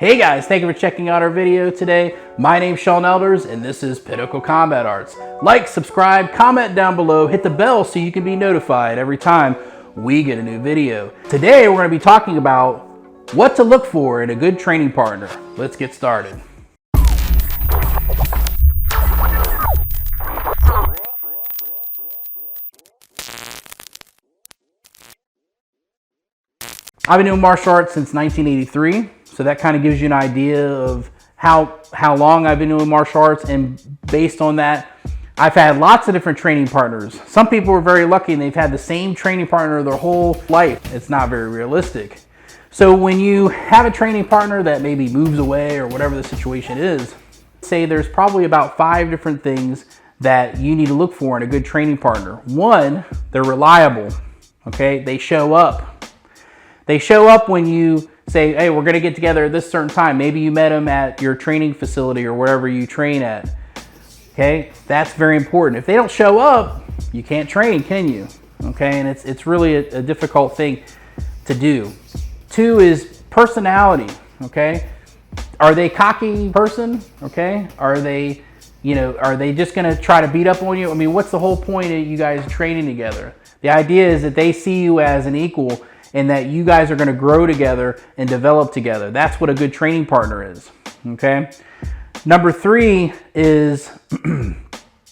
Hey guys, thank you for checking out our video today. My name's Sean Elders and this is Pinnacle Combat Arts. Like, subscribe, comment down below, hit the bell so you can be notified every time we get a new video. Today we're going to be talking about what to look for in a good training partner. Let's get started. I've been doing martial arts since 1983, so that kind of gives you an idea of how long I've been doing martial arts, and based on that, I've had lots of different training partners. Some people are very lucky and they've had the same training partner their whole life. It's not very realistic. So when you have a training partner that maybe moves away or whatever the situation is, say there's probably about 5 different things that you need to look for in a good training partner. One, they're reliable, okay? They show up. They show up when you say, hey, we're gonna get together at this certain time. Maybe you met them at your training facility or wherever you train at, okay? That's very important. If they don't show up, you can't train, can you? Okay, and it's really a difficult thing to do. 2 is personality, okay? Are they a cocky person, okay? Are they just gonna try to beat up on you? I mean, what's the whole point of you guys training together? The idea is that they see you as an equal and that you guys are going to grow together and develop together. That's what a good training partner is, okay? Number 3 is,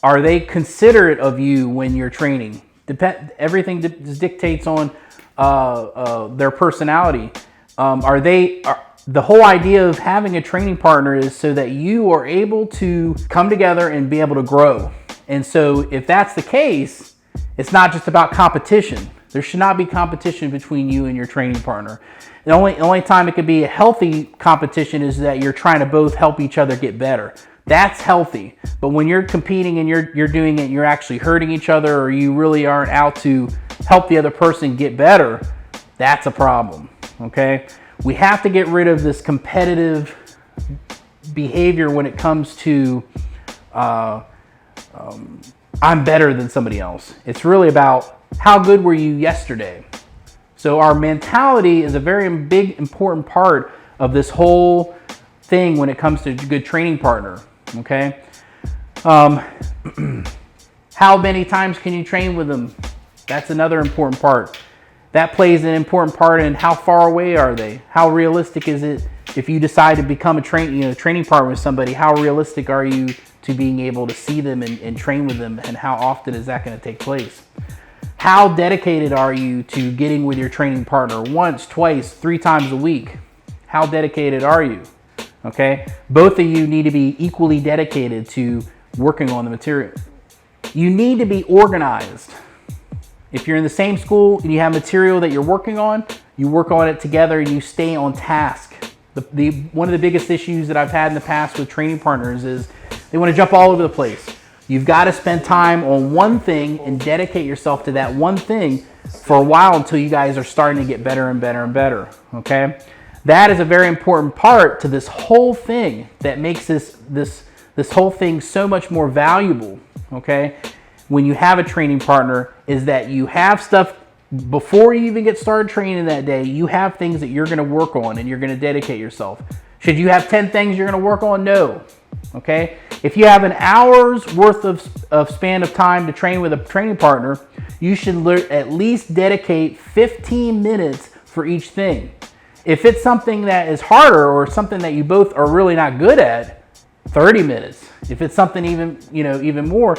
are they considerate of you when you're training? Everything dictates on their personality. The whole idea of having a training partner is so that you are able to come together and be able to grow. And so if that's the case, it's not just about competition. There should not be competition between you and your training partner. The only time it could be a healthy competition is that you're trying to both help each other get better. That's healthy. But when you're competing and you're doing it, you're actually hurting each other, or you really aren't out to help the other person get better, that's a problem, okay? We have to get rid of this competitive behavior when it comes to I'm better than somebody else. It's really about how good were you yesterday? So our mentality is a very big, important part of this whole thing when it comes to a good training partner, okay? How many times can you train with them? That's another important part. That plays an important part in how far away are they? How realistic is it if you decide to become a training partner with somebody? How realistic are you to being able to see them and train with them, and how often is that going to take place? How dedicated are you to getting with your training partner once, twice, 3 times a week? How dedicated are you? Okay, both of you need to be equally dedicated to working on the material. You need to be organized. If you're in the same school and you have material that you're working on, you work on it together and you stay on task. One of the biggest issues that I've had in the past with training partners is they want to jump all over the place. You've got to spend time on one thing and dedicate yourself to that one thing for a while until you guys are starting to get better and better and better, okay? That is a very important part to this whole thing that makes this whole thing so much more valuable, okay? When you have a training partner, is that you have stuff before you even get started training that day. You have things that you're going to work on and you're going to dedicate yourself. Should you have 10 things you're going to work on? No. Okay, if you have an hour's worth of span of time to train with a training partner, you should at least dedicate 15 minutes for each thing. If it's something that is harder or something that you both are really not good at, 30 minutes. If it's something even more,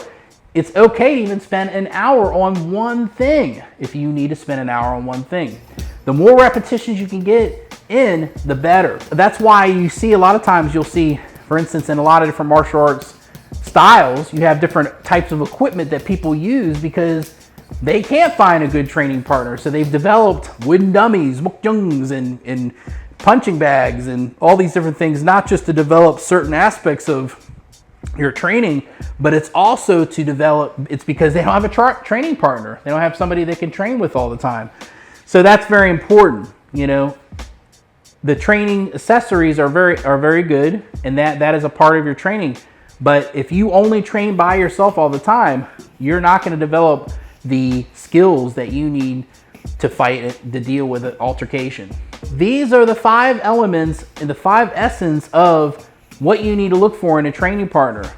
it's okay to even spend an hour on one thing if you need to spend an hour on one thing. The more repetitions you can get in, the better. That's why you see a lot of times you'll see, for instance, in a lot of different martial arts styles, you have different types of equipment that people use because they can't find a good training partner. So they've developed wooden dummies, mukjungs, and punching bags and all these different things, not just to develop certain aspects of your training, but it's also to develop, it's because they don't have a training partner. They don't have somebody they can train with all the time. So that's very important, you know. The training accessories are very good, and that is a part of your training. But if you only train by yourself all the time, you're not going to develop the skills that you need to fight it, to deal with an altercation. These are the 5 elements and the 5 essence of what you need to look for in a training partner.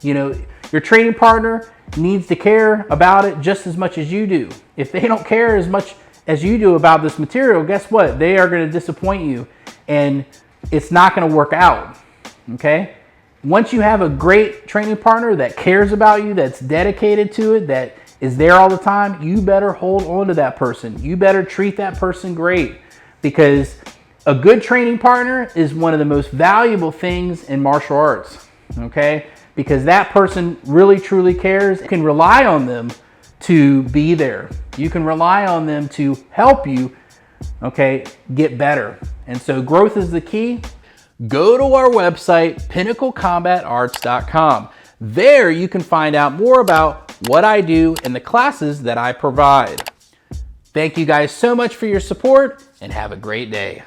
You know, your training partner needs to care about it just as much as you do. If they don't care as much as you do about this material, guess what? They are going to disappoint you and it's not going to work out. Okay? Once you have a great training partner that cares about you, that's dedicated to it, that is there all the time, you better hold on to that person. You better treat that person great, because a good training partner is one of the most valuable things in martial arts. Okay? Because that person really truly cares. You can rely on them to be there. You can rely on them to help you, okay, get better. And so growth is the key. Go to our website, pinnaclecombatarts.com. There you can find out more about what I do and the classes that I provide. Thank you guys so much for your support, and have a great day.